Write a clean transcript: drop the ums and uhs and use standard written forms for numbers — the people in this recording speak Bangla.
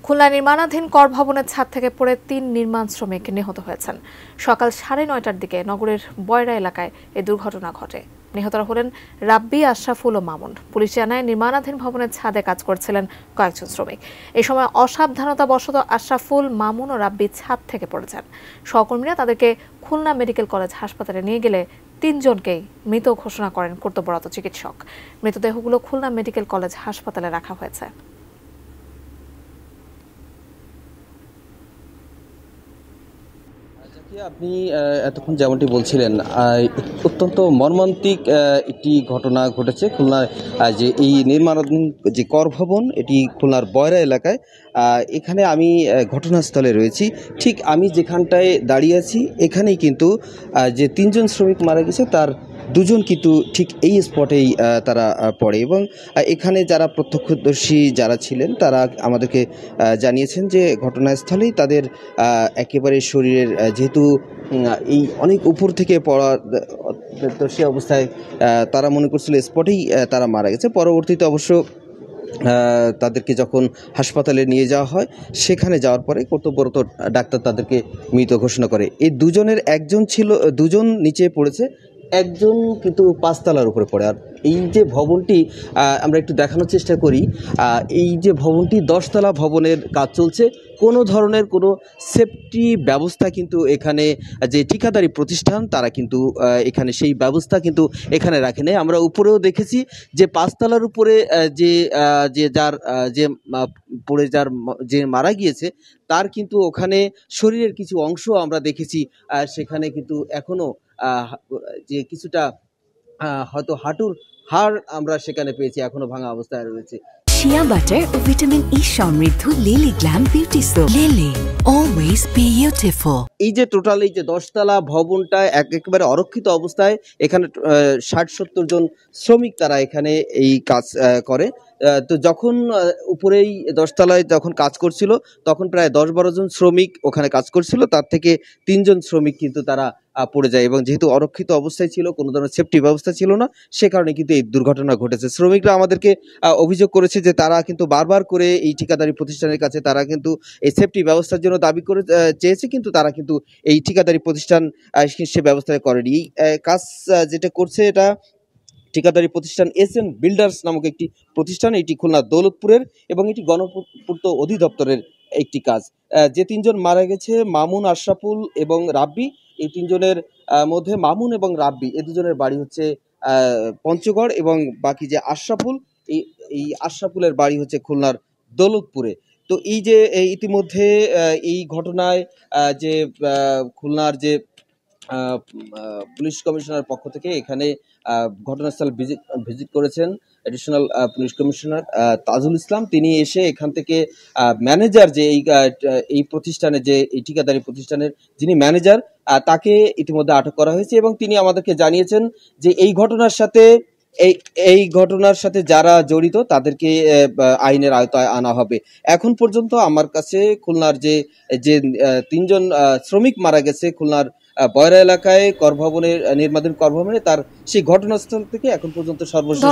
খুলনা নির্মাণাধীন কর ভবনের ছাদ থেকে পড়ে ৩ নির্মাণ শ্রমিক নিহত হয়েছেন। সকাল ৯:৩০টার দিকে নগরের বয়রা এলাকায় এই দুর্ঘটনা ঘটে। নিহতরা হলেন রাব্বি, আশরাফুল ও মামুন। পুলিশ জানায়, নির্মাণাধীন ভবনের ছাদে কাজ করছিলেন কয়েকজন শ্রমিক। এই সময় অসাবধানতাবশত আশরাফুল, মামুন ও রাব্বি ছাদ থেকে পড়ে যান। সহকর্মীরা তাদেরকে খুলনা মেডিকেল কলেজ হাসপাতালে নিয়ে গেলে ৩ জনকেই মৃত ঘোষণা করেন কর্তব্যরত চিকিৎসক। মৃতদেহগুলো খুলনা মেডিকেল কলেজ হাসপাতালে রাখা হয়েছে। আপনি এতক্ষণ যেমনটি বলছিলেন, অত্যন্ত মর্মান্তিক একটি ঘটনা ঘটেছে খুলনার যে এই নির্মাণাধীন যে কর ভবন, এটি খুলনার বয়রা এলাকায়। এখানে আমি ঘটনাস্থলে রয়েছি। ঠিক আমি যেখানটায় দাঁড়িয়ে আছি এখানেই কিন্তু যে ৩ জন শ্রমিক মারা গেছে তার 2 জন কিন্তু ঠিক এই স্পটেই তারা পড়ে। এবং এখানে যারা প্রত্যক্ষদর্শী যারা ছিলেন তারা আমাদেরকে জানিয়েছেন যে ঘটনাস্থলেই তাদের একেবারে শরীরের যেহেতু এই অনেক উপর থেকে পড়া, তো সে অবস্থায় তারা মনে করছিল স্পটেই তারা মারা গেছে। পরবর্তীতে অবশ্য তাদেরকে যখন হাসপাতালে নিয়ে যাওয়া হয়, সেখানে যাওয়ার পরে কর্তব্যরত ডাক্তার তাদেরকে মৃত ঘোষণা করে। এই 2 জনের 2 জন নিচে পড়েছে, একজন কিন্তু 5 তলার উপরে পড়ে। আর এই যে ভবনটি আমরা একটু দেখানোর চেষ্টা করি, এই যে ভবনটি 10 তলা ভবনের কাজ চলছে। কোনো ধরনের কোনো সেফটি ব্যবস্থা কিন্তু এখানে যে ঠিকাদারি প্রতিষ্ঠান তারা কিন্তু এখানে সেই ব্যবস্থা কিন্তু এখানে রাখে নেই। আমরা উপরেও দেখেছি যে 5 তলার উপরে যে মারা গিয়েছে তার কিন্তু ওখানে শরীরের কিছু অংশ আমরা দেখেছি, সেখানে কিন্তু এখনো যে কিছুটা হয়তো হাঁটুর হাড় আমরা সেখানে পেয়েছি, এখনো ভাঙা অবস্থায় রয়েছে। শিয়া বাটার ও ভিটামিন ই সমৃদ্ধ lily glam beauty soap. Lily, always beautiful. এই যে টোটাল এই যে 10 তলা ভবনটা একেবারে অরক্ষিত অবস্থায়, এখানে 60-70 জন শ্রমিক তারা এখানে এই কাজ করে। তো যখন উপরেই 10 তলায় যখন কাজ করছিল তখন প্রায় 10-12 জন শ্রমিক ওখানে কাজ করছিল, তার থেকে 3 জন শ্রমিক কিন্তু তারা পড়ে যায়। এবং যেহেতু অরক্ষিত অবস্থায় ছিল, কোনো ধরনের সেফটি ব্যবস্থা ছিল না, সে কারণে কিন্তু এই দুর্ঘটনা ঘটেছে। শ্রমিকরা আমাদেরকে অভিযোগ করেছে যে তারা কিন্তু বারবার করে এই ঠিকাদারি প্রতিষ্ঠানের কাছে তারা কিন্তু এই সেফটি ব্যবস্থার জন্য দাবি করে চেয়েছে, কিন্তু তারা কিন্তু এই ঠিকাদারি প্রতিষ্ঠান সে ব্যবস্থা করেনি। এই কাজ যেটা করছে এটা ঠিকাদারি প্রতিষ্ঠান এসএন বিল্ডার্স নামক একটি প্রতিষ্ঠান, এটি খুলনা দৌলতপুরের এবং এটি গণপূর্ত অধিদপ্তরের একটি কাজ। যে 3 জন মারা গেছে, মামুন, আশরাফুল এবং রাব্বি, এই 3 জনের মধ্যে মামুন এবং রাব্বি এই 2 জনের বাড়ি হচ্ছে পঞ্চগড়, এবং বাকি যে আশরাফুল, এই আশরাফুলের বাড়ি হচ্ছে খুলনার দৌলতপুরে। তো এই যে ইতিমধ্যে এই ঘটনায় যে খুলনার যে পুলিশ কমিশনার পক্ষ থেকে এখানে ঘটনাস্থল ভিজিট করেছেন additional police commissioner Tajul Islam. তিনি এসে এখান থেকে ম্যানেজার যে এই প্রতিষ্ঠানে, যে এই ঠিকাদারি প্রতিষ্ঠানের যিনি ম্যানেজার, তাকে ইতিমধ্যে আটক করা হয়েছে। এবং তিনি আমাদেরকে জানিয়েছেন যে এই ঘটনার সাথে যারা জড়িত তাদেরকে আইনের আওতায় আনা হবে। এখন পর্যন্ত আমার কাছে খুলনার যে 3 জন শ্রমিক মারা গেছে খুলনার বয়রা এলাকায় নির্মাণাধীন কর ভবনে, তার সেই ঘটনাস্থল থেকে এখন পর্যন্ত সর্বশেষ